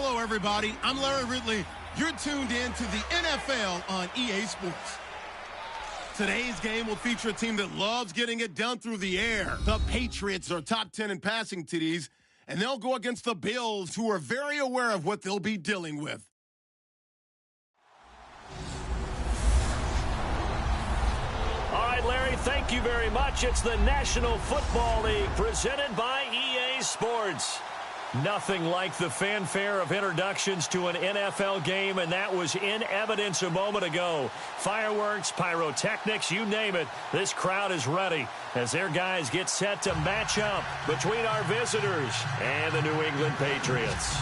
Hello, everybody. I'm Larry Ridley. You're tuned in to the NFL on EA Sports. Today's game will feature a team that loves getting it done through the air. The Patriots are top 10 in passing TDs, and they'll go against the Bills, who are very aware of what they'll be dealing with. All right, Larry, thank you very much. It's the National Football League presented by EA Sports. Nothing like the fanfare of introductions to an NFL game, and that was in evidence a moment ago. Fireworks, pyrotechnics, you name it. This crowd is ready as their guys get set to match up between our visitors and the New England Patriots.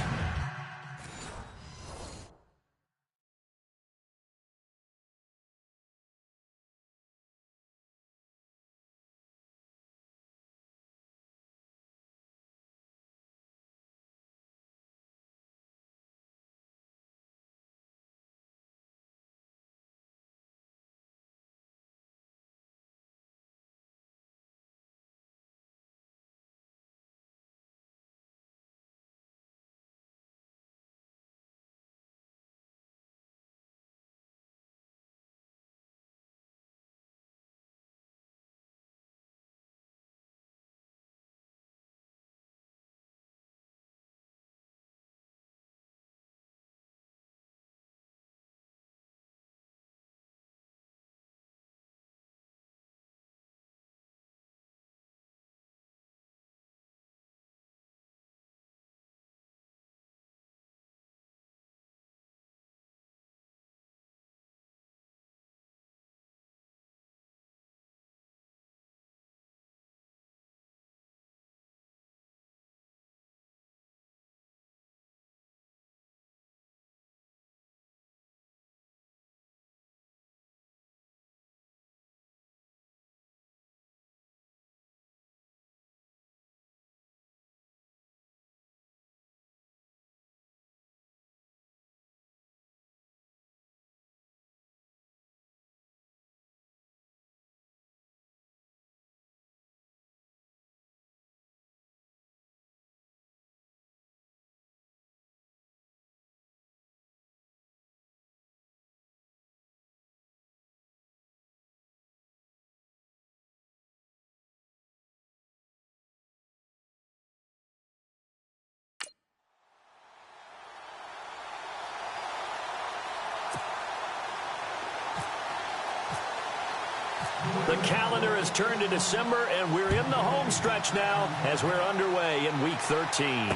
The calendar has turned to December, and we're in the home stretch now as we're underway in Week 13.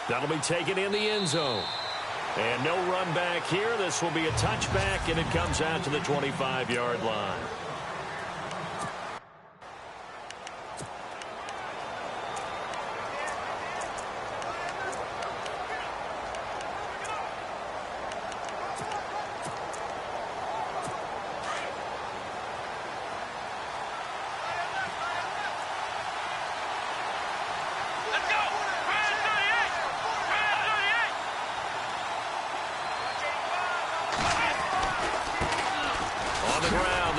That'll be taken in the end zone. And no run back here. This will be a touchback, and it comes out to the 25-yard line.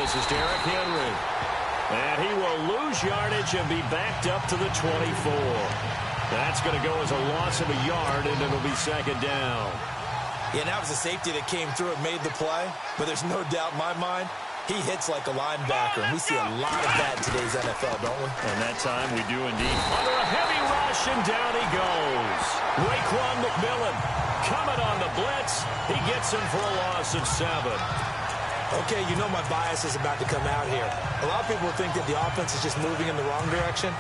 This is Derrick Henry. And he will lose yardage and be backed up to the 24. That's going to go as a loss of a yard, and it'll be second down. Yeah, that was a safety that came through and made the play. But there's no doubt in my mind, he hits like a linebacker. And we see a lot of that in today's NFL, don't we? And that time we do indeed. Under a heavy rush, and down he goes. Raekwon McMillan coming on the blitz. He gets him for a loss of 7. Okay, you know my bias is about to come out here. A lot of people think that the offense is just moving in the wrong direction.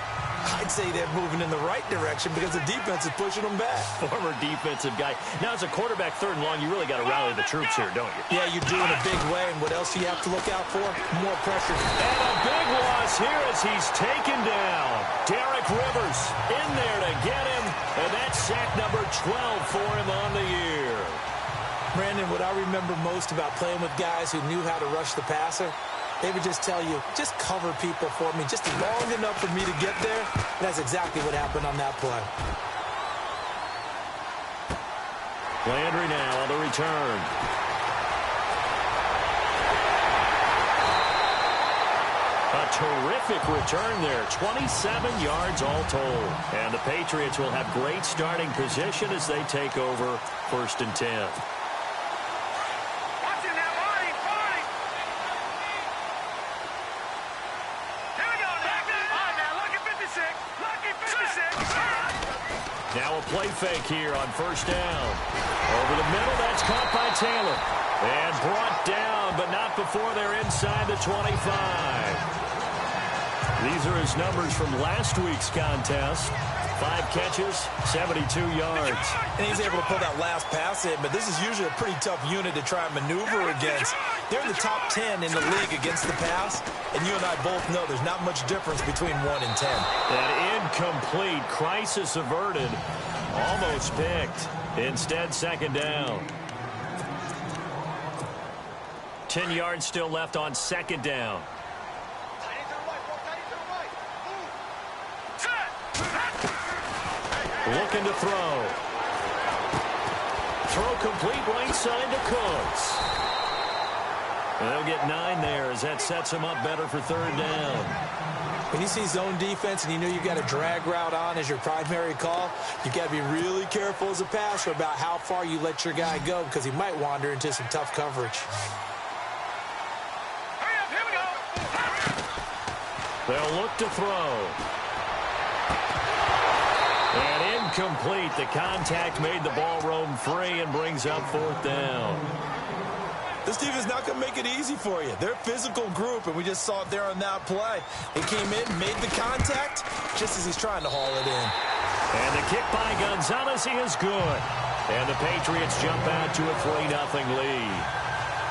I'd say they're moving in the right direction because the defense is pushing them back. Former defensive guy. Now, as a quarterback, 3rd and long, you really got to rally the troops here, don't you? Yeah, you do in a big way. And what else do you have to look out for? More pressure. And a big loss here as he's taken down. Derek Rivers in there to get him. And that's sack number 12 for him on the year. Brandon, what I remember most about playing with guys who knew how to rush the passer, they would just tell you, just cover people for me, just long enough for me to get there. That's exactly what happened on that play. Landry now on the return. A A terrific return there. 27 yards all told. And the Patriots will have great starting position as they take over 1st and 10. Now a play fake here on 1st down. Over the middle, that's caught by Taylor. And brought down, but not before they're inside the 25. These are his numbers from last week's contest. 5 catches, 72 yards. And he's able to put that last pass in, but this is usually a pretty tough unit to try and maneuver against. They're in the top 10 in the league against the pass, and you and I both know there's not much difference between 1 and 10. That incomplete, crisis averted, almost picked. Instead, 2nd down. 10 yards still left on 2nd down. Looking to throw. Throw complete right side to Cooks. They'll get 9 there as that sets him up better for 3rd down. When you see zone defense and you know you've got a drag route on as your primary call, you've got to be really careful as a passer about how far you let your guy go because he might wander into some tough coverage. They'll look to throw. And incomplete. The contact made the ball roam free and brings up 4th down. This team is not going to make it easy for you. They're a physical group, and we just saw it there on that play. He came in, made the contact, just as he's trying to haul it in. And the kick by Gonzalez is good. And the Patriots jump out to a 3-0 lead.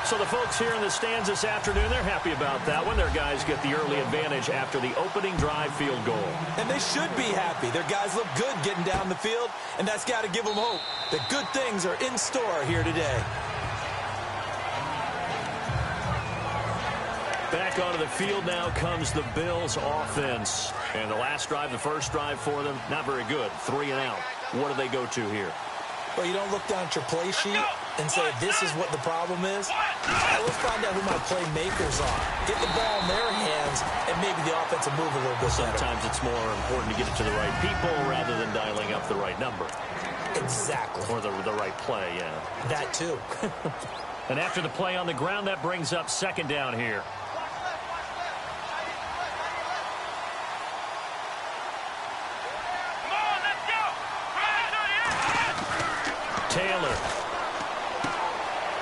So the folks here in the stands this afternoon, they're happy about that one. Their guys get the early advantage after the opening drive field goal. And they should be happy. Their guys look good getting down the field, and that's got to give them hope that good things are in store here today. Back onto the field now comes the Bills offense. And the last drive, the first drive for them, not very good. 3 and out. What do they go to here? Well, you don't look down at your play sheet and say, this is what the problem is. Let's find out who my playmakers are. Get the ball in their hands, and maybe the offense will move a little bit better. Sometimes it's more important to get it to the right people rather than dialing up the right number. Exactly. Or the right play, yeah. That too. And after the play on the ground, that brings up 2nd down here. Taylor.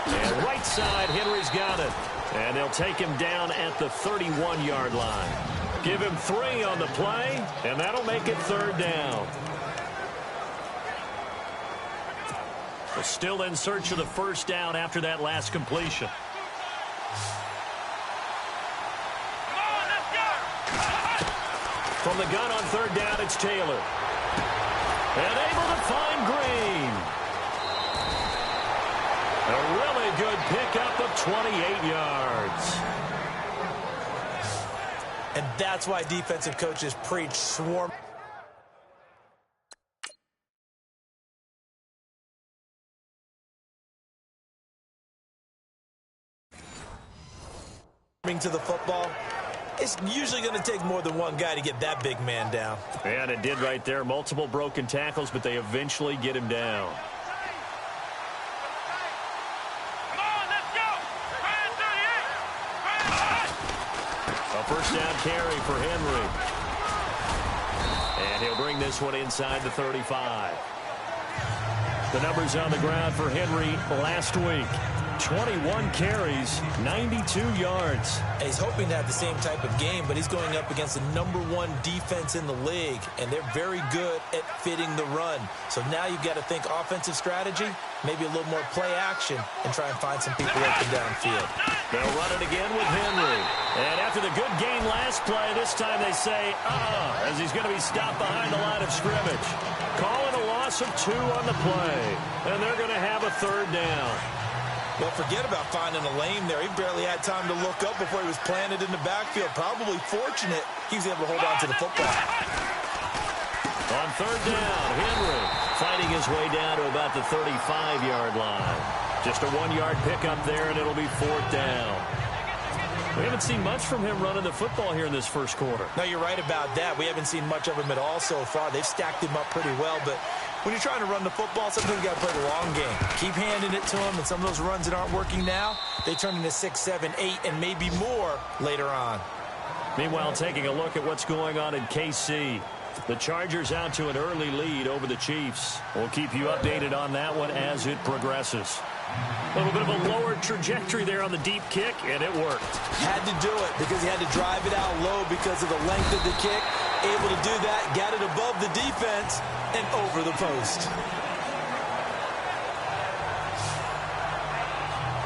And right side, Henry's got it. And they'll take him down at the 31-yard line. Give him 3 on the play, and that'll make it 3rd down. We're still in search of the 1st down after that last completion. From the gun on 3rd down, it's Taylor. And able to find Green. A really good pickup of 28 yards. And that's why defensive coaches preach swarm. To the football, it's usually going to take more than one guy to get that big man down. And it did right there. Multiple broken tackles, but they eventually get him down. A 1st down carry for Henry. And he'll bring this one inside the 35. The numbers on the ground for Henry last week. 21 carries, 92 yards. And he's hoping to have the same type of game, but he's going up against the #1 defense in the league, and they're very good at fitting the run. So now you've got to think offensive strategy, maybe a little more play action, and try and find some people open downfield. They'll run it again with Henry. And after the good game last play, this time they say, as he's going to be stopped behind the line of scrimmage. Calling a loss of 2 on the play, and they're going to have a 3rd down. Well, forget about finding a lane there. He barely had time to look up before he was planted in the backfield. Probably fortunate he was able to hold on to the football. On 3rd down, Henry fighting his way down to about the 35-yard line. Just a 1-yard pickup there, and it'll be 4th down. We haven't seen much from him running the football here in this first quarter. No, you're right about that. We haven't seen much of him at all so far. They've stacked him up pretty well, but when you're trying to run the football, sometimes you got to play the long game. Keep handing it to him, and some of those runs that aren't working now, they turn into 6, 7, 8, and maybe more later on. Meanwhile, taking a look at what's going on in KC. The Chargers out to an early lead over the Chiefs. We'll keep you updated on that one as it progresses. A little bit of a lower trajectory there on the deep kick, and it worked. Had to do it because he had to drive it out low because of the length of the kick. Able to do that, got it above the defense and over the post.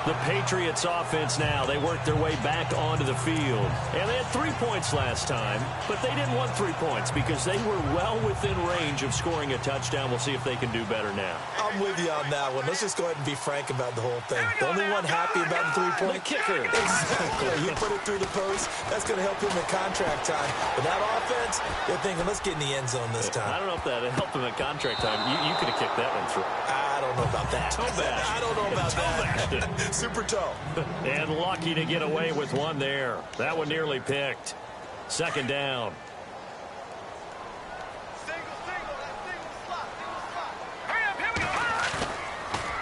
The Patriots offense now, they work their way back onto the field. And they had 3 points last time, but they didn't want 3 points because they were well within range of scoring a touchdown. We'll see if they can do better now. I'm with you on that one. Let's just go ahead and be frank about the whole thing. The only one happy about the 3-point kicker. Exactly. You put it through the post. That's going to help him in contract time. But that offense, they're thinking, let's get in the end zone this time. I don't know if that helped him at contract time. You could have kicked that one through. I don't know about that. Toe bash. I don't know about that. Super toe. And lucky to get away with one there. That one nearly picked. Second down.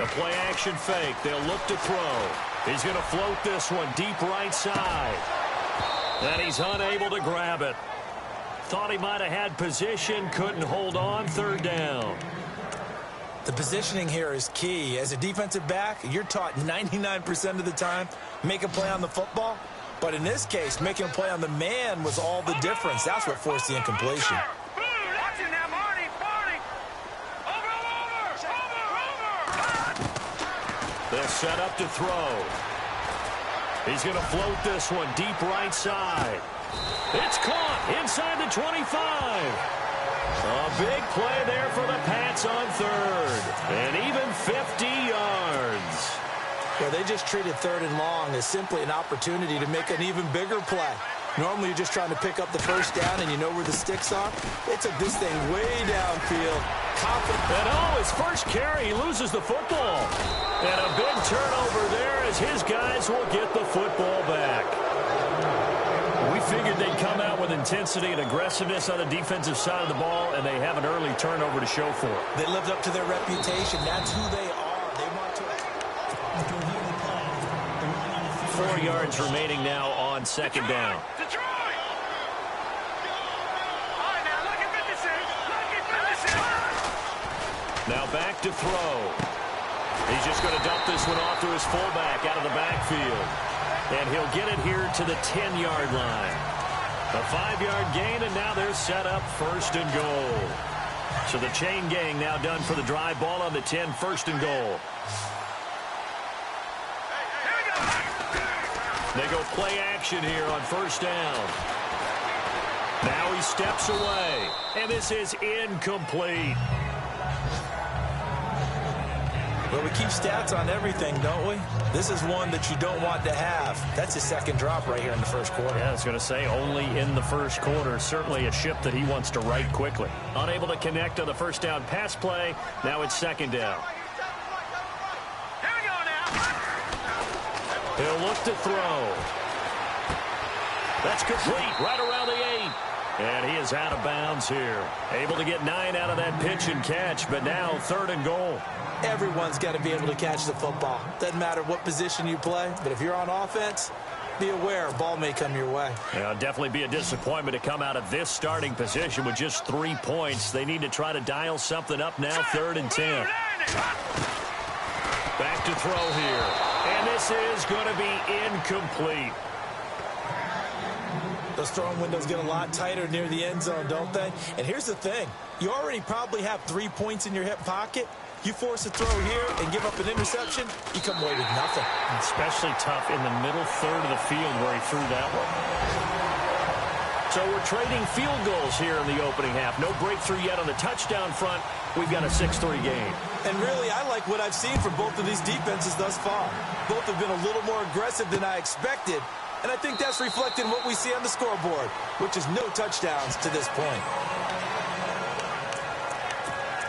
A play action fake. They'll look to throw. He's going to float this one deep right side. And he's unable to grab it. Thought he might have had position. Couldn't hold on. Third down. The positioning here is key. As a defensive back, you're taught 99% of the time, make a play on the football. But in this case, making a play on the man was all the difference. That's what forced the incompletion. They'll set up to throw. He's going to float this one deep right side. It's caught inside the 25. A big play there for the Pats on third. And even 50 yards. Well, they just treated third and long as simply an opportunity to make an even bigger play. Normally, you're just trying to pick up the first down and you know where the sticks are. They took this thing way downfield. Confident. And his first carry, he loses the football. And a big turnover there as his guys will get the football back. We figured they'd come out with intensity and aggressiveness on the defensive side of the ball, and they have an early turnover to show for it. They lived up to their reputation. That's who they are. They want to. 4 yards remaining now on second down. Now back to throw. He's just going to dump this one off to his fullback out of the backfield. And he'll get it here to the 10-yard line. A 5-yard gain, and now they're set up first and goal. So the chain gang now done for the drive. Ball on the 10, first and goal. They go play action here on first down. Now he steps away, and this is incomplete. Well, we keep stats on everything, don't we? This is one that you don't want to have. That's his second drop right here in the first quarter. Yeah, I was going to say only in the first quarter. Certainly a ship that he wants to right quickly. Unable to connect on the first down pass play. Now it's second down. He'll look to throw. That's complete right around the 8. And he is out of bounds here. Able to get 9 out of that pitch and catch, but now third and goal. Everyone's got to be able to catch the football. Doesn't matter what position you play, but if you're on offense, be aware a ball may come your way. Yeah, it'll definitely be a disappointment to come out of this starting position with just 3 points. They need to try to dial something up now, third and 10. Back to throw here. And this is going to be incomplete. Those throwing windows get a lot tighter near the end zone, don't they? And here's the thing. You already probably have 3 points in your hip pocket. You force a throw here and give up an interception, you come away with nothing. Especially tough in the middle third of the field where he threw that one. So we're trading field goals here in the opening half. No breakthrough yet on the touchdown front. We've got a 6-3 game. And really, I like what I've seen from both of these defenses thus far. Both have been a little more aggressive than I expected. And I think that's reflected in what we see on the scoreboard, which is no touchdowns to this point.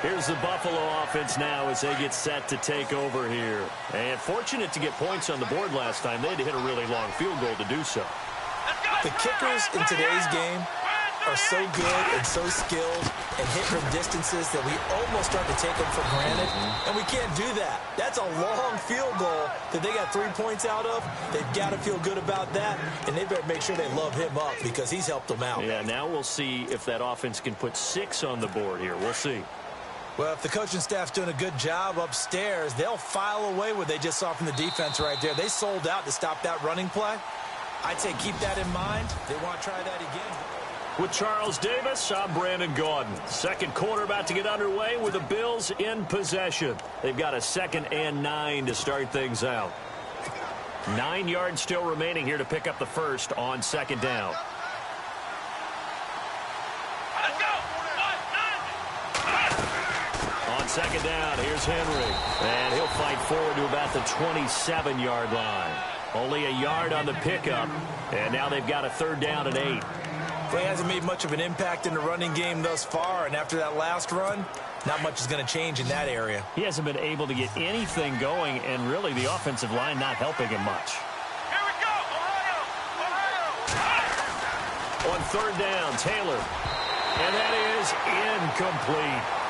Here's the Buffalo offense now as they get set to take over here. And fortunate to get points on the board last time. They had to hit a really long field goal to do so. The kickers in today's game are so good and so skilled and hit from distances that we almost start to take them for granted, and we can't do that. That's a long field goal that they got 3 points out of. They've got to feel good about that, and they better make sure they love him up because he's helped them out. Yeah, now we'll see if that offense can put 6 on the board here. We'll see. Well, if the coaching staff's doing a good job upstairs, they'll file away what they just saw from the defense right there. They sold out to stop that running play. I'd say keep that in mind. They want to try that again. With Charles Davis, I'm Brandon Gaudin. Second quarter about to get underway with the Bills in possession. They've got a 2nd and 9 to start things out. 9 yards still remaining here to pick up the first on 2nd down. On 2nd down, here's Henry. And he'll fight forward to about the 27-yard line. Only a yard on the pickup. And now they've got a 3rd down and 8. Well, he hasn't made much of an impact in the running game thus far, and after that last run, not much is going to change in that area. He hasn't been able to get anything going, and really the offensive line not helping him much. Here we go, Ohio! On 3rd down, Taylor. And that is incomplete.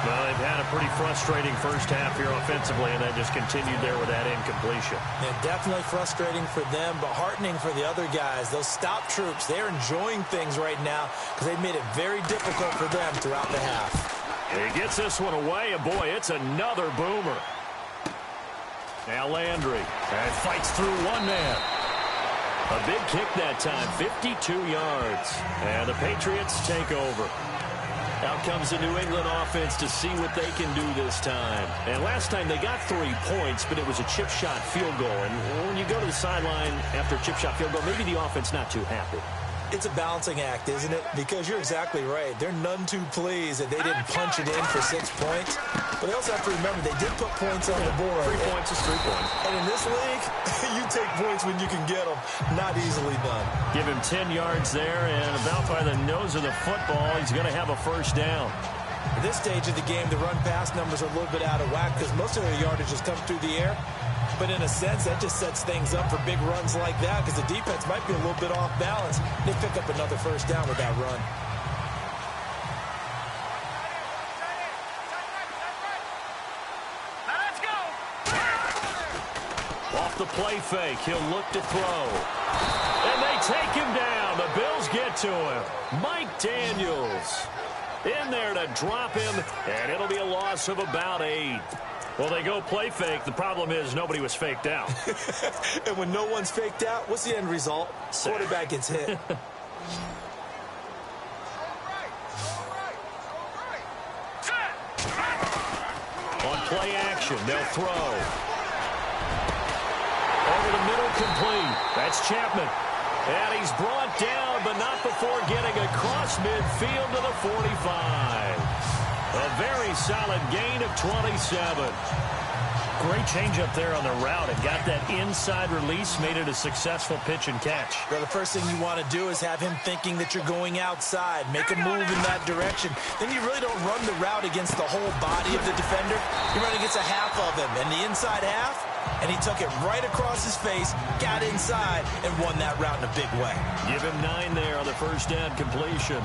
Well, they've had a pretty frustrating first half here offensively, and that just continued there with that incompletion. Yeah, definitely frustrating for them, but heartening for the other guys. Those stop troops, they're enjoying things right now because they've made it very difficult for them throughout the half. He gets this one away, and boy, it's another boomer. Now Landry, and fights through one man. A big kick that time, 52 yards. And the Patriots take over. Out comes the New England offense to see what they can do this time. And last time they got 3 points, but it was a chip shot field goal. And when you go to the sideline after a chip shot field goal, maybe the offense not too happy. It's a balancing act, isn't it? Because you're exactly right. They're none too pleased that they didn't punch it in for 6 points. But they also have to remember they did put points on the board. 3 points is 3 points. And in this league, you take points when you can get them. Not easily done. Give him 10 yards there, and about by the nose of the football, he's going to have a first down. At this stage of the game, the run-pass numbers are a little bit out of whack because most of their yardage has come through the air. But in a sense, that just sets things up for big runs like that because the defense might be a little bit off balance. They pick up another first down with that run. Let's go! Off the play fake, he'll look to throw. And they take him down. The Bills get to him. Mike Daniels in there to drop him, and it'll be a loss of about 8. Well, they go play fake. The problem is nobody was faked out. And when no one's faked out, what's the end result? Quarterback gets hit. On play action, they'll throw. Over the middle, complete. That's Chapman. And he's brought down, but not before getting across midfield to the 45. A very solid gain of 27. Great change up there on the route. It got that inside release, made it a successful pitch and catch. Well, the first thing you want to do is have him thinking that you're going outside, make a move in that direction. Then you really don't run the route against the whole body of the defender. You run against a half of him, and the inside half, and he took it right across his face, got inside, and won that route in a big way. Give him 9 there on the first down completion.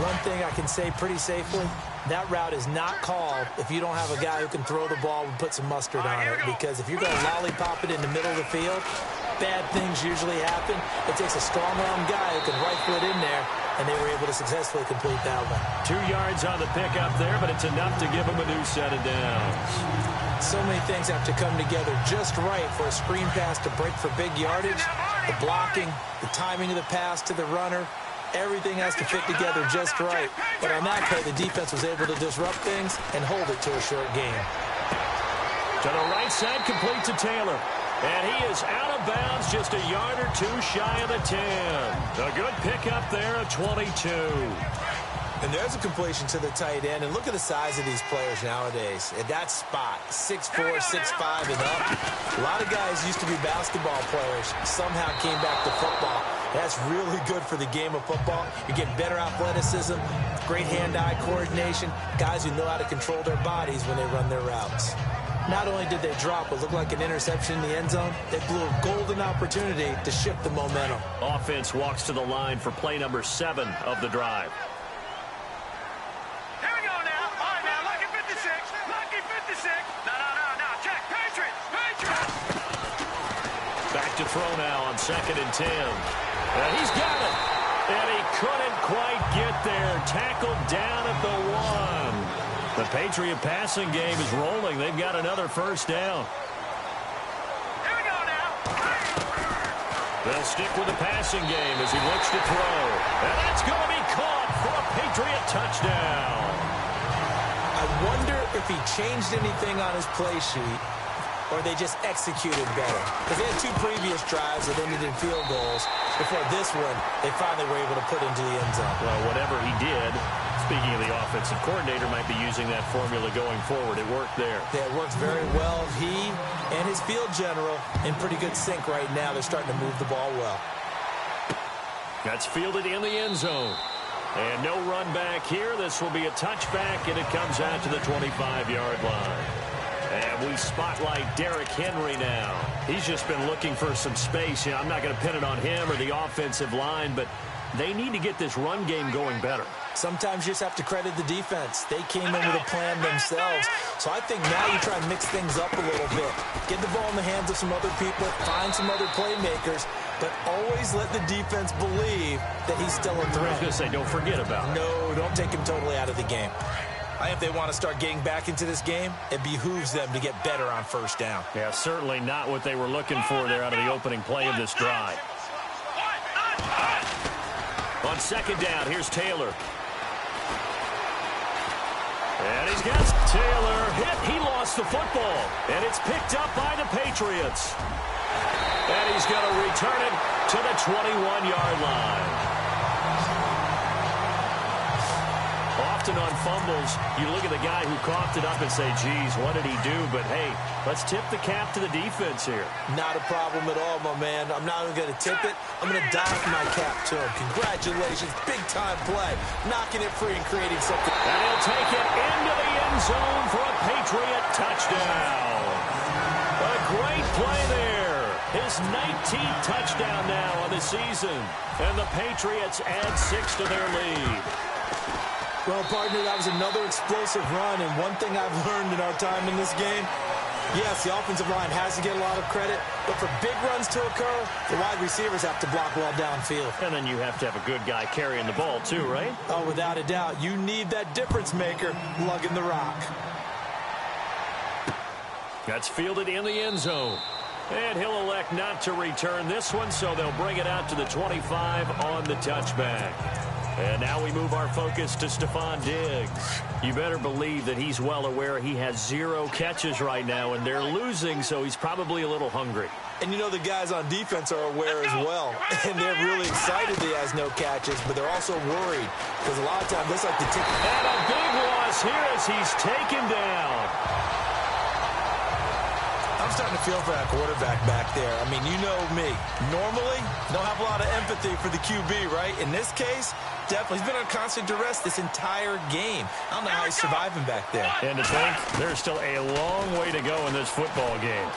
One thing I can say pretty safely, that route is not called if you don't have a guy who can throw the ball and put some mustard on it. Because if you're going to lollipop it in the middle of the field, bad things usually happen. It takes a strong-arm guy who can rifle it in there, and they were able to successfully complete that one. 2 yards on the pickup there, but it's enough to give him a new set of downs. So many things have to come together just right for a screen pass to break for big yardage. The blocking, the timing of the pass to the runner, everything has to fit together just right. But on that play, the defense was able to disrupt things and hold it to a short game. To the right side, complete to Taylor. And he is out of bounds, just a yard or 2 shy of the 10. A good pickup there of 22. And there's a completion to the tight end. And look at the size of these players nowadays. At that spot, 6'4", 6'5", and up. A lot of guys used to be basketball players, somehow came back to football. That's really good for the game of football. You're getting better athleticism, great hand-eye coordination, guys who know how to control their bodies when they run their routes. Not only did they drop what looked like an interception in the end zone, they blew a golden opportunity to shift the momentum. Offense walks to the line for play number 7 of the drive. Here we go now. All right, now, lucky 56. Lucky 56. No. Check. Patriots. Back to throw now on 2nd and 10. And he's got it. And he couldn't quite get there. Tackled down at the 1. The Patriot passing game is rolling. They've got another first down. Here we go now. They'll stick with the passing game as he looks to throw. And that's going to be caught for a Patriot touchdown. I wonder if he changed anything on his play sheet or they just executed better. Because they had 2 previous drives that ended in field goals. Before this one, they finally were able to put into the end zone. Well, whatever he did, speaking of the offensive coordinator, might be using that formula going forward. It worked there. Yeah, it works very well. He and his field general in pretty good sync right now. They're starting to move the ball well. That's fielded in the end zone. And no run back here. This will be a touchback, and it comes out to the 25-yard line. And we spotlight Derrick Henry now. He's just been looking for some space. You know, I'm not going to pin it on him or the offensive line, but they need to get this run game going better. Sometimes you just have to credit the defense. They came in with a plan themselves. So I think now you try and mix things up a little bit. Get the ball in the hands of some other people, find some other playmakers, but always let the defense believe that he's still a threat. I was going to say, don't forget about it. No, don't take him totally out of the game. I think if they want to start getting back into this game, it behooves them to get better on first down. Yeah, certainly not what they were looking for there out of the opening play of this drive. On 2nd down, here's Taylor. And he's got Taylor hit. He lost the football. And it's picked up by the Patriots. And he's going to return it to the 21-yard line. Often on fumbles, you look at the guy who coughed it up and say, geez, what did he do? But, hey, let's tip the cap to the defense here. Not a problem at all, my man. I'm not even going to tip it. I'm going to doff my cap to him. Congratulations. Big-time play. Knocking it free and creating something. And he'll take it into the end zone for a Patriot touchdown. A great play there. His 19th touchdown now on the season. And the Patriots add 6 to their lead. Well, partner, that was another explosive run, and one thing I've learned in our time in this game, yes, the offensive line has to get a lot of credit, but for big runs to occur, the wide receivers have to block well downfield. And then you have to have a good guy carrying the ball too, right? Oh, without a doubt. You need that difference maker lugging the rock. That's fielded in the end zone. And he'll elect not to return this one, so they'll bring it out to the 25 on the touchback. And now we move our focus to Stephon Diggs. You better believe that he's well aware he has 0 catches right now, and they're losing, so he's probably a little hungry. And you know the guys on defense are aware as well. And they're really excited that he has no catches, but they're also worried. Because a lot of times, that's like the tick. And a big loss here as he's taken down. I'm starting to feel for that quarterback back there. I mean, you know me. Normally, don't have a lot of empathy for the QB, right? In this case, definitely. He's been on constant duress this entire game. I don't know how he's surviving back there. And to think, there's still a long way to go in this football game.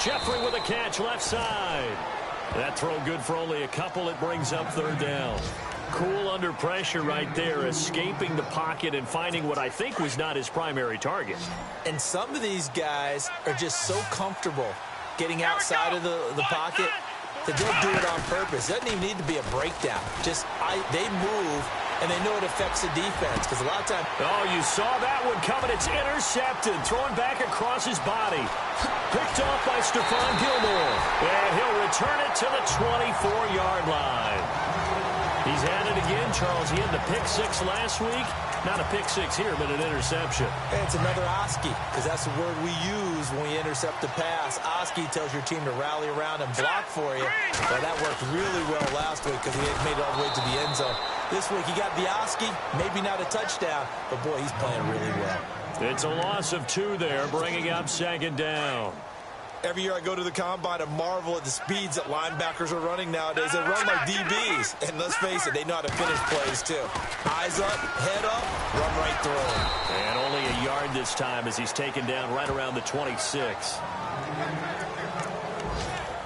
Jeffrey with a catch left side. That throw good for only a couple. It brings up 3rd down. Cool under pressure right there, escaping the pocket and finding what I think was not his primary target. And some of these guys are just so comfortable getting outside of the pocket that they'll do it on purpose. It doesn't even need to be a breakdown. Just they move, and they know it affects the defense. Because a lot of times... Oh, you saw that one coming. It's intercepted. Throwing back across his body. Picked off by Stephon Gilmore. And he'll return it to the 24-yard line. He's had it again, Charles. He had the pick 6 last week. Not a pick 6 here, but an interception. And it's another Oski, because that's the word we use when we intercept the pass. Oski tells your team to rally around and block for you. Well, that worked really well last week because he made it all the way to the end zone. This week he got the Oski, maybe not a touchdown, but boy, he's playing really well. It's a loss of 2 there, bringing up 2nd down. Every year I go to the combine and marvel at the speeds that linebackers are running nowadays. They run like DBs. And let's face it, they know how to finish plays too. Eyes up, head up, run right through them. And only a yard this time as he's taken down right around the 26.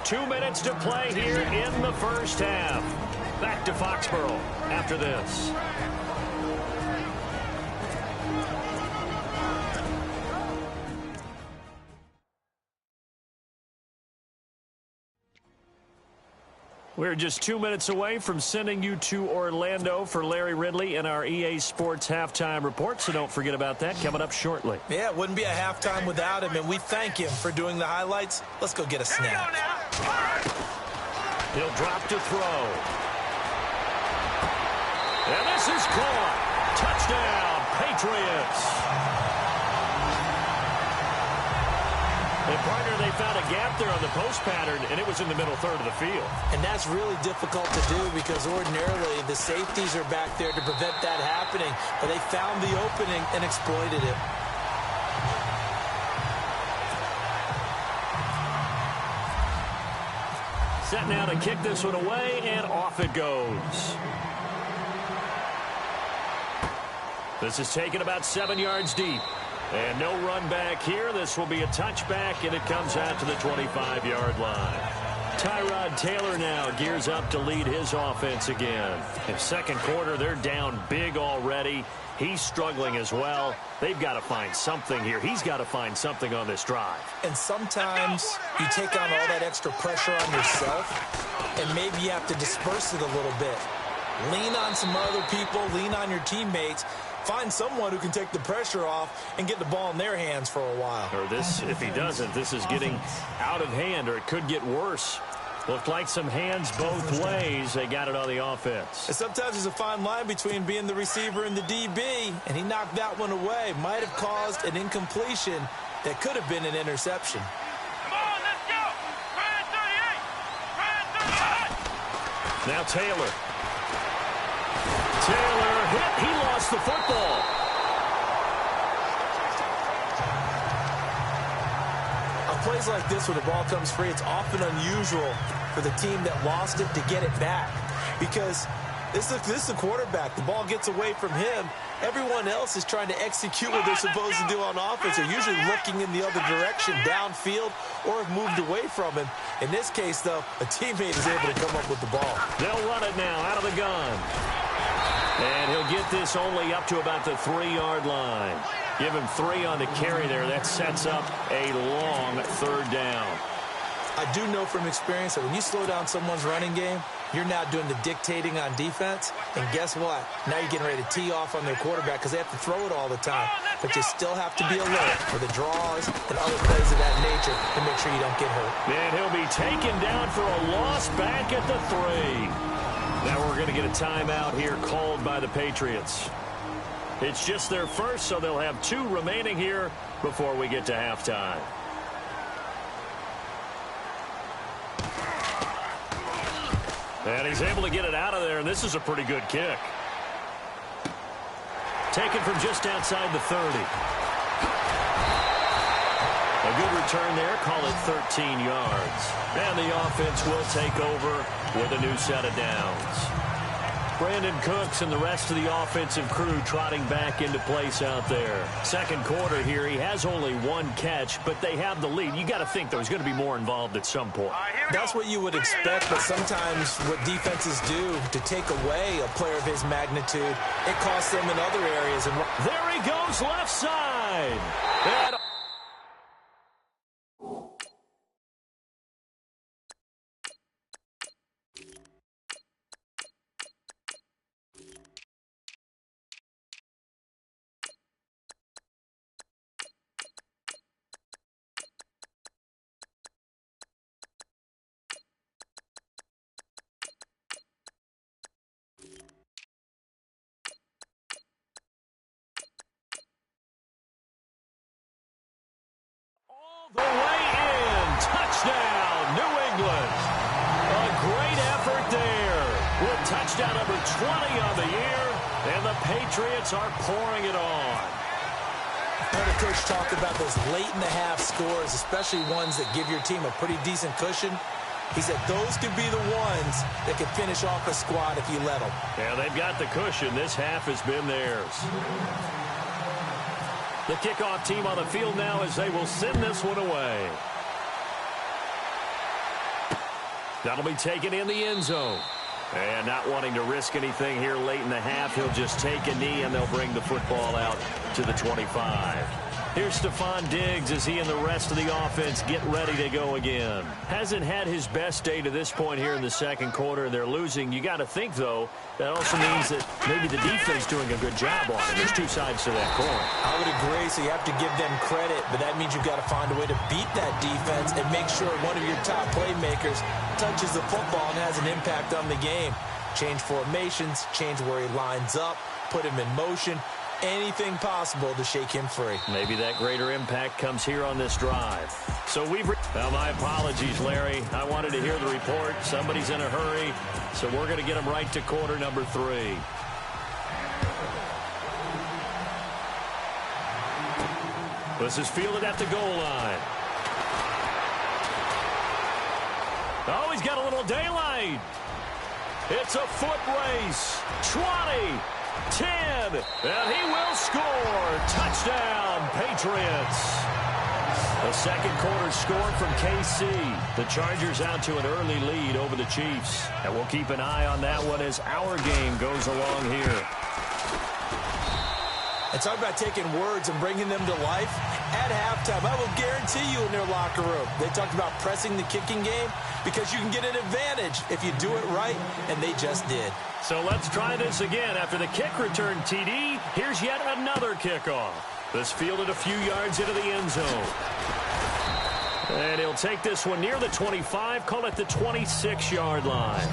2 minutes to play here in the first half. Back to Foxborough after this. We're just 2 minutes away from sending you to Orlando for Larry Ridley in our EA Sports Halftime Report, so don't forget about that coming up shortly. Yeah, it wouldn't be a halftime without him, and we thank him for doing the highlights. Let's go get a snap. He'll drop to throw. And this is caught. Touchdown, Patriots. And partner, they found a gap there on the post pattern, and it was in the middle third of the field. And that's really difficult to do because ordinarily the safeties are back there to prevent that happening. But they found the opening and exploited it. Set now to kick this one away, and off it goes. This is taken about 7 yards deep. And no run back here. This will be a touchback, and it comes out to the 25-yard line. Tyrod Taylor now gears up to lead his offense again. In second quarter, they're down big already. He's struggling as well. They've got to find something here. He's got to find something on this drive. And sometimes you take on all that extra pressure on yourself, and maybe you have to disperse it a little bit. Lean on some other people. Lean on your teammates. Find someone who can take the pressure off and get the ball in their hands for a while. Or this, if he doesn't, this is getting out of hand, or it could get worse. Looked like some hands both ways. They got it on the offense. And sometimes there's a fine line between being the receiver and the DB, and he knocked that one away. Might have caused an incompletion that could have been an interception. Come on, let's go. Try 38. Try 38. Now Taylor. Taylor hit. He lost the football. On plays like this where the ball comes free, it's often unusual for the team that lost it to get it back. Because this is the quarterback. The ball gets away from him. Everyone else is trying to execute what they're supposed to do on offense. They're usually looking in the other direction, downfield, or have moved away from him. In this case, though, a teammate is able to come up with the ball. They'll run it now out of the gun. And he'll get this only up to about the 3-yard line. Give him 3 on the carry there. That sets up a long third down. I do know from experience that when you slow down someone's running game, you're now doing the dictating on defense. And guess what? Now you're getting ready to tee off on their quarterback because they have to throw it all the time. But you still have to be alert for the draws and other plays of that nature to make sure you don't get hurt. And he'll be taken down for a loss back at the 3. Now we're going to get a timeout here called by the Patriots. It's just their first, so they'll have 2 remaining here before we get to halftime. And he's able to get it out of there, and this is a pretty good kick. Taken from just outside the 30. A good return there, call it 13 yards. And the offense will take over with a new set of downs. Brandon Cooks and the rest of the offensive crew trotting back into place out there. Second quarter here, he has only 1 catch, but they have the lead. You got to think there's going to be more involved at some point. That's what you would expect, but sometimes what defenses do to take away a player of his magnitude, it costs them in other areas. And there he goes, left side. And the way in. Touchdown, New England. A great effort there with touchdown number 20 on the year, and the Patriots are pouring it on. I heard a coach talk about those late-in-the-half scores, especially ones that give your team a pretty decent cushion. He said those could be the ones that could finish off a squad if you let them. Yeah, they've got the cushion. This half has been theirs. The kickoff team on the field now as they will send this one away. That'll be taken in the end zone. And not wanting to risk anything here late in the half, he'll just take a knee and they'll bring the football out to the 25. Here's Stephon Diggs as he and the rest of the offense get ready to go again. Hasn't had his best day to this point here in the second quarter. They're losing. You got to think, though, that also means that maybe the defense doing a good job on it. There's two sides to that coin. I would agree, so you have to give them credit, but that means you've got to find a way to beat that defense and make sure one of your top playmakers touches the football and has an impact on the game. Change formations, change where he lines up, put him in motion. Anything possible to shake him free. Maybe that greater impact comes here on this drive. So well, my apologies, Larry. I wanted to hear the report. Somebody's in a hurry, so we're going to get him right to quarter number 3. This is fielded at the goal line. Oh, he's got a little daylight. It's a foot race. 20. 10, and he will score. Touchdown, Patriots. A second quarter score from KC. The Chargers out to an early lead over the Chiefs. And we'll keep an eye on that one as our game goes along here. And talk about taking words and bringing them to life. At halftime, I will guarantee you in their locker room, they talked about pressing the kicking game because you can get an advantage if you do it right, and they just did. So let's try this again. After the kick return, TD, here's yet another kickoff. This fielded a few yards into the end zone. And he'll take this one near the 25, call it the 26-yard line.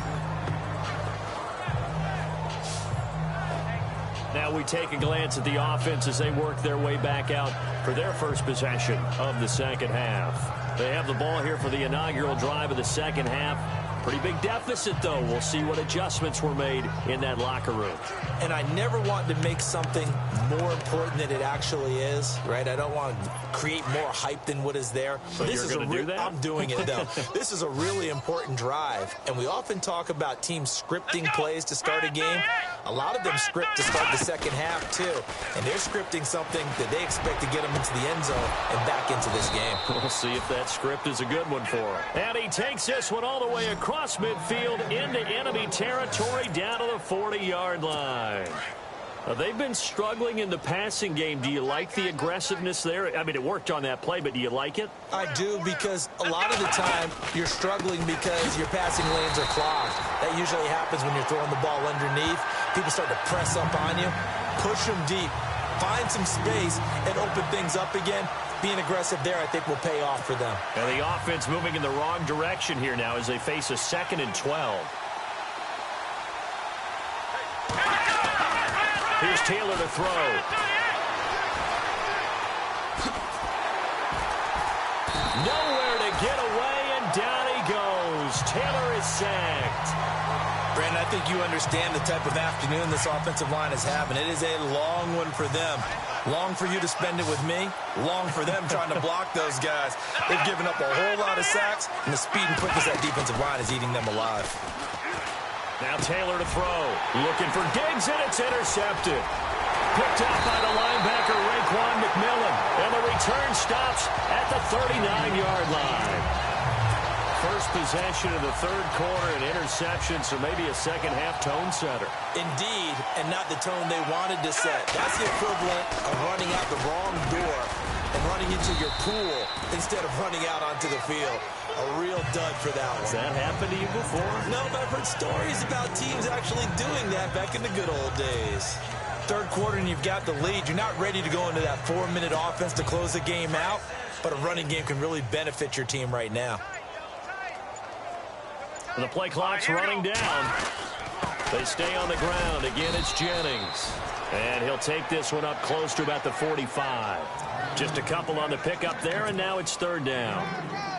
Now we take a glance at the offense as they work their way back out for their first possession of the second half. They have the ball here for the inaugural drive of the second half. Pretty big deficit, though. We'll see what adjustments were made in that locker room. And I never want to make something more important than it actually is, right? I don't want to create more hype than what is there. So this is going to do that? I'm doing it, though. This is a really important drive, and we often talk about teams scripting plays to start a game. A lot of them script to start the second half, too. And they're scripting something that they expect to get them into the end zone and back into this game. We'll see if that script is a good one for him. And he takes this one all the way across midfield into enemy territory down to the 40-yard line. They've been struggling in the passing game. Do you like the aggressiveness there? I mean, it worked on that play, but do you like it? I do, because a lot of the time you're struggling because your passing lanes are clogged. That usually happens when you're throwing the ball underneath. People start to press up on you, push them deep, find some space, and open things up again. Being aggressive there, I think, will pay off for them. And the offense moving in the wrong direction here now as they face a 2nd and 12. Here's Taylor to throw. Nowhere to get away, and down he goes. Taylor is sacked. Brandon, I think you understand the type of afternoon this offensive line is having. It is a long one for them. Long for you to spend it with me. Long for them trying to block those guys. They've given up a whole lot of sacks, and the speed and quickness of that defensive line is eating them alive. Now Taylor to throw. Looking for Diggs, and it's intercepted. Picked up by the linebacker, Raekwon McMillan. And the return stops at the 39-yard line. First possession of the third quarter, an interception, so maybe a second-half tone setter. Indeed, and not the tone they wanted to set. That's the equivalent of running out the wrong door and running into your pool instead of running out onto the field. A real dud for that one. Has that happened to you before? No, but I've heard stories about teams actually doing that back in the good old days. Third quarter and you've got the lead. You're not ready to go into that 4-minute offense to close the game out, but a running game can really benefit your team right now. And the play clock's running down. They stay on the ground. Again, it's Jennings. And he'll take this one up close to about the 45. Just a couple on the pickup there, and now it's third down.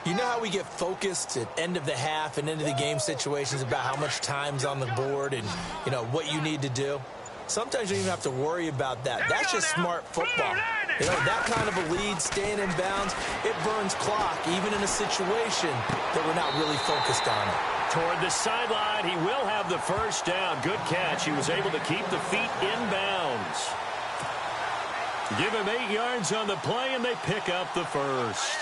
You know how we get focused at end of the half and into the game situations about how much time's on the board and, you know, what you need to do? Sometimes you don't even have to worry about that. That's just smart football. You know, that kind of a lead, staying in bounds, it burns clock, even in a situation that we're not really focused on it. Toward the sideline, he will have the first down. Good catch. He was able to keep the feet in bounds. Give him 8 yards on the play, and they pick up the first.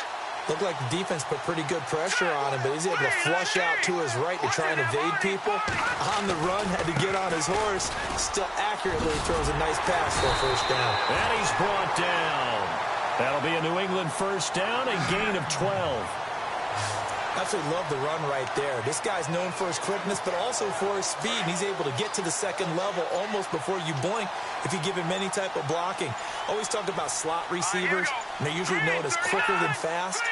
Looked like the defense put pretty good pressure on him, but he's able to flush out to his right to try and evade people. On the run, had to get on his horse. Still accurately throws a nice pass for a first down. And he's brought down. That'll be a New England first down, a gain of 12. Absolutely love the run right there. This guy's known for his quickness, but also for his speed. And he's able to get to the second level almost before you blink if you give him any type of blocking. Always talk about slot receivers, and they're usually known as quicker than fast.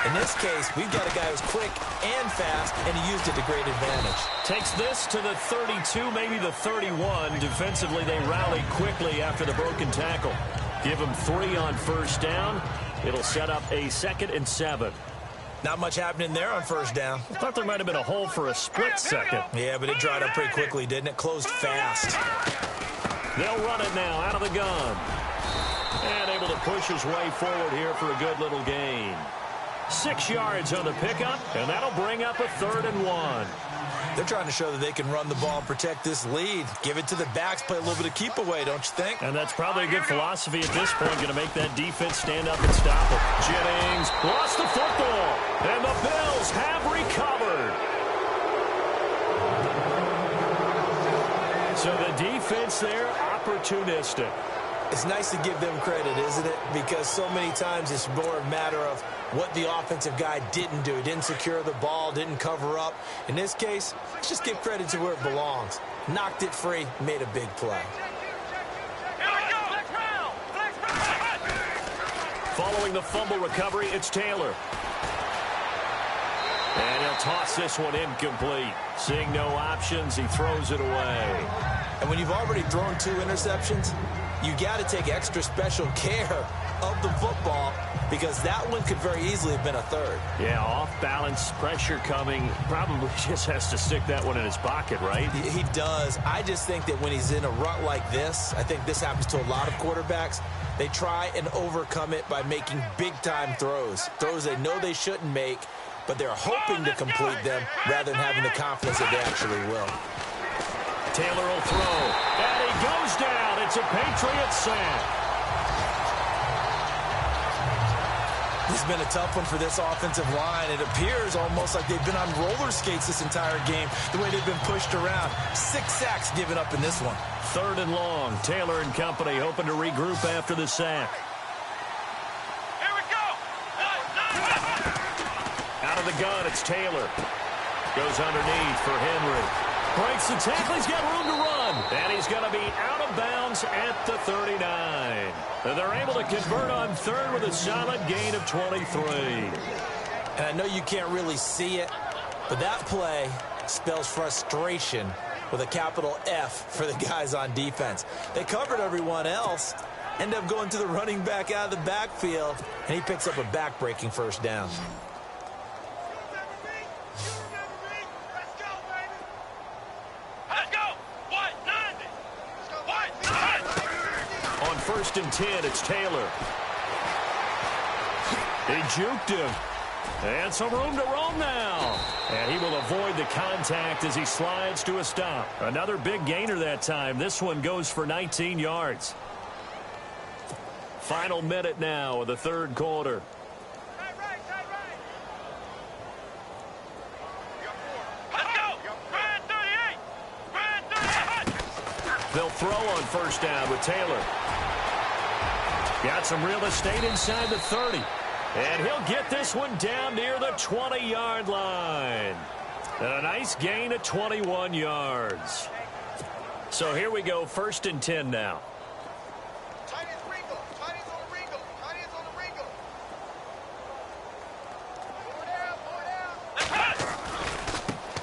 In this case, we've got a guy who's quick and fast, and he used it to great advantage. Takes this to the 32, maybe the 31. Defensively, they rally quickly after the broken tackle. Give him 3 on first down. It'll set up a 2nd and 7. Not much happening there on first down. I thought there might have been a hole for a split second. Yeah, but it dried up pretty quickly, didn't it? Closed fast. They'll run it now out of the gun. And able to push his way forward here for a good little gain. 6 yards on the pickup, and that'll bring up a 3rd and 1. They're trying to show that they can run the ball and protect this lead. Give it to the backs, play a little bit of keep away, don't you think? And that's probably a good philosophy at this point, going to make that defense stand up and stop it. Jennings lost the football, and the Bills have recovered. So the defense there, opportunistic. It's nice to give them credit, isn't it? Because so many times it's more a matter of what the offensive guy didn't do. Didn't secure the ball, didn't cover up. In this case, let's just give credit to where it belongs. Knocked it free, made a big play. Following the fumble recovery, it's Taylor. And he'll toss this one incomplete. Seeing no options, he throws it away. And when you've already thrown 2 interceptions, you got to take extra special care of the football because that one could very easily have been a 3rd. Yeah, off balance, pressure coming. Probably just has to stick that one in his pocket, right? He does. I just think that when he's in a rut like this, I think this happens to a lot of quarterbacks, they try and overcome it by making big-time throws. Throws they know they shouldn't make, but they're hoping to complete them rather than having the confidence that they actually will. Taylor will throw, and he goes down. It's a Patriot sack. This has been a tough one for this offensive line. It appears almost like they've been on roller skates this entire game, the way they've been pushed around. 6 sacks given up in this one. 3rd and long. Taylor and company hoping to regroup after the sack. Here we go. Out of the gun, it's Taylor. Goes underneath for Henry. Breaks the tackle. He's got room to run. And he's going to be out of bounds at the 39. And they're able to convert on 3rd with a solid gain of 23. And I know you can't really see it, but that play spells frustration with a capital F for the guys on defense. They covered everyone else, end up going to the running back out of the backfield, and he picks up a back-breaking first down. On 1st and 10, it's Taylor. He juked him. And some room to roam now. And he will avoid the contact as he slides to a stop. Another big gainer that time. This one goes for 19 yards. Final minute now of the 3rd quarter. They'll throw on first down with Taylor. Got some real estate inside the 30. And he'll get this one down near the 20-yard line. And a nice gain of 21 yards. So here we go, 1st and 10 now.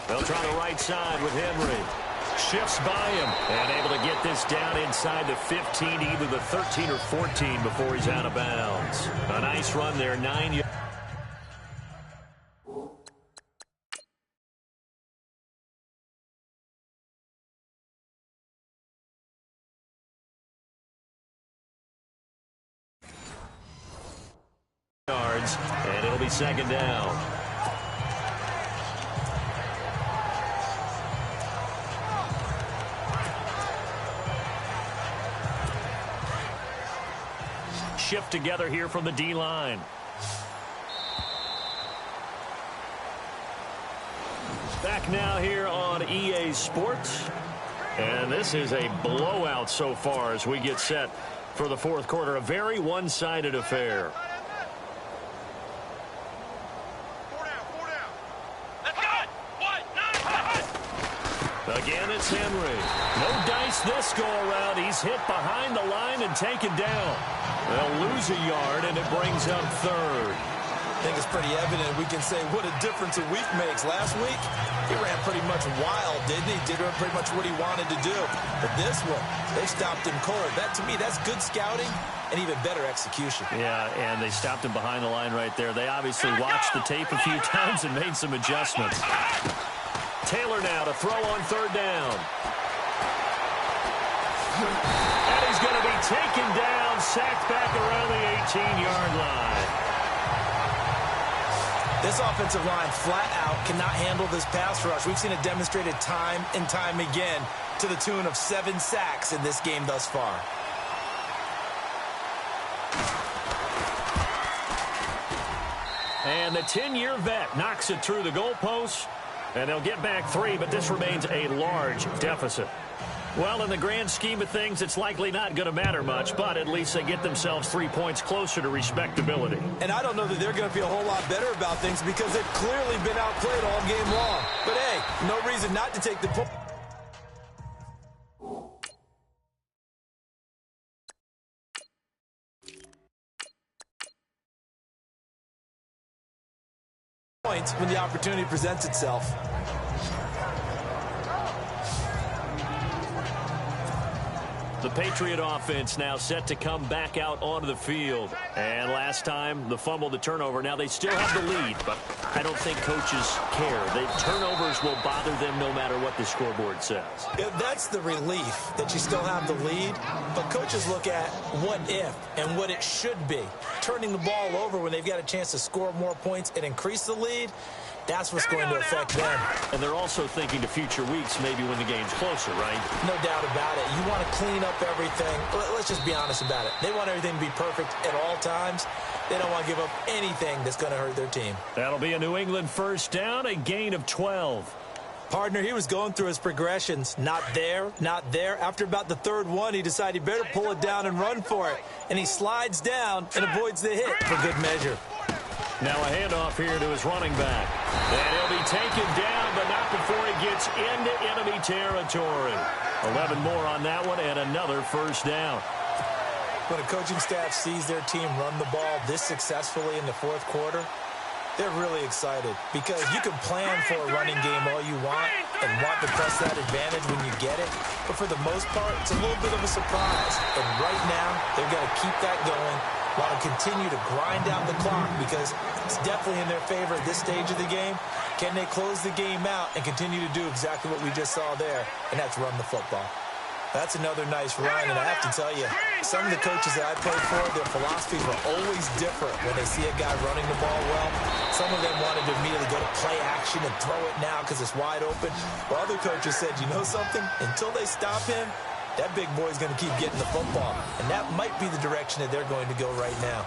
They'll try the right side with Henry. Shifts by him and able to get this down inside the 15, either the 13 or 14 before he's out of bounds. A nice run there, 9 yards. hands, and it'll be second down. Shift together here from the D-line. Back now here on EA Sports. And this is a blowout so far as we get set for the fourth quarter. A very one-sided affair. Again, it's Henry. No dice this go-around. He's hit behind the line and taken down. They'll lose a yard, and it brings up third. I think it's pretty evident we can say what a difference a week makes. Last week, he ran pretty much wild, didn't he? Did pretty much what he wanted to do. But this one, they stopped him cold. That, to me, that's good scouting and even better execution. Yeah, and they stopped him behind the line right there. They obviously watched the tape a few times and made some adjustments. Taylor now to throw on third down. And he's going to be taken down, sacked back around the 18-yard line. This offensive line flat out cannot handle this pass rush. We've seen it demonstrated time and time again to the tune of 7 sacks in this game thus far. And the 10-year vet knocks it through the goalpost, and they'll get back 3, but this remains a large deficit. Well, in the grand scheme of things, it's likely not going to matter much, but at least they get themselves 3 points closer to respectability. And I don't know that they're going to feel a whole lot better about things because they've clearly been outplayed all game long. But, hey, no reason not to take the points when the opportunity presents itself. The Patriot offense now set to come back out onto the field. And last time, the fumble, the turnover. Now they still have the lead, but I don't think coaches care. The turnovers will bother them no matter what the scoreboard says. Yeah, that's the relief that you still have the lead. But coaches look at what if and what it should be. Turning the ball over when they've got a chance to score more points and increase the lead, that's what's going to affect them. And they're also thinking to future weeks, maybe when the game's closer, right? No doubt about it. You want to clean up everything. Let's just be honest about it. They want everything to be perfect at all times. They don't want to give up anything that's going to hurt their team. That'll be a New England first down, a gain of 12. Partner, he was going through his progressions. Not there, not there. After about the third one, he decided he better pull it down and run for it. And he slides down and avoids the hit for good measure. Now a handoff here to his running back. And he'll be taken down, but not before he gets into enemy territory. 11 more on that one and another first down. When a coaching staff sees their team run the ball this successfully in the fourth quarter, they're really excited because you can plan for a running game all you want and want to press that advantage when you get it. But for the most part, it's a little bit of a surprise. And right now, they've got to keep that going, want to continue to grind out the clock because it's definitely in their favor at this stage of the game. Can they close the game out and continue to do exactly what we just saw there, and that's run the football? That's another nice run, and I have to tell you, some of the coaches that I played for, their philosophies were always different when they see a guy running the ball well. Some of them wanted to immediately go to play action and throw it now because it's wide open. While other coaches said, you know something? Until they stop him, that big boy's going to keep getting the football, and that might be the direction that they're going to go right now.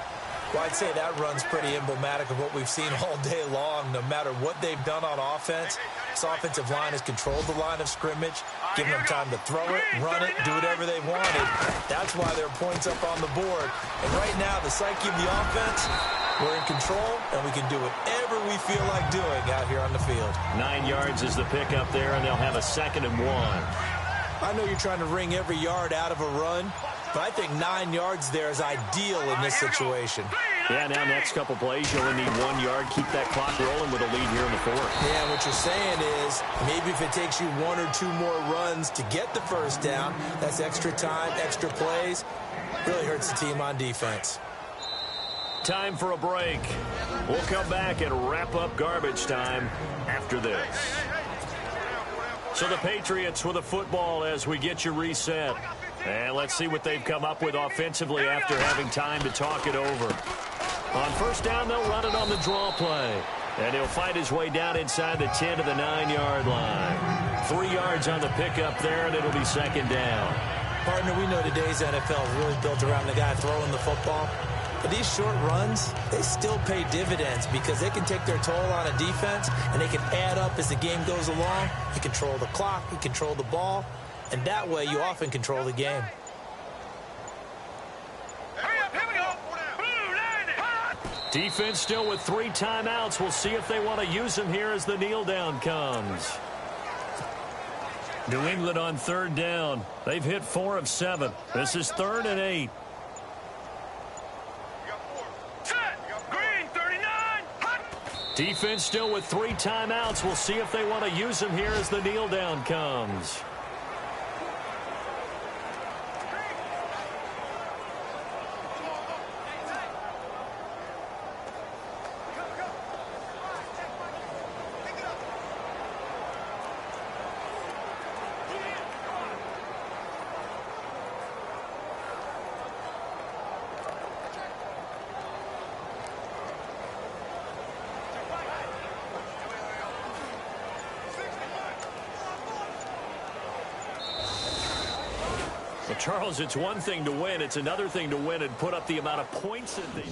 Well, I'd say that run's pretty emblematic of what we've seen all day long. No matter what they've done on offense, this offensive line has controlled the line of scrimmage, giving them time to throw it, run it, do whatever they wanted. That's why there are points up on the board. And right now, the psyche of the offense, we're in control, and we can do whatever we feel like doing out here on the field. 9 yards is the pickup there, and they'll have a 2nd and 1. I know you're trying to wring every yard out of a run, but I think 9 yards there is ideal in this situation. Yeah, now next couple plays, you only need 1 yard. Keep that clock rolling with a lead here in the fourth. Yeah, what you're saying is maybe if it takes you 1 or 2 more runs to get the first down, that's extra time, extra plays. Really hurts the team on defense. Time for a break. We'll come back and wrap up garbage time after this. So the Patriots with a football as we get you reset. And let's see what they've come up with offensively after having time to talk it over. On first down, they'll run it on the draw play. And he'll fight his way down inside the 10 to the 9-yard line. 3 yards on the pickup there, and it'll be second down. Partner, we know today's NFL is really built around the guy throwing the football. But these short runs, they still pay dividends because they can take their toll on a defense, and they can add up as the game goes along. You control the clock, you control the ball, and that way you often control the game. Defense still with 3 timeouts. We'll see if they want to use them here as the kneel down comes. New England on third down. They've hit 4 of 7. This is 3rd and 8. Green 39. Hot. Defense still with 3 timeouts. We'll see if they want to use them here as the kneel down comes. Well, Charles, it's one thing to win. It's another thing to win and put up the amount of points that they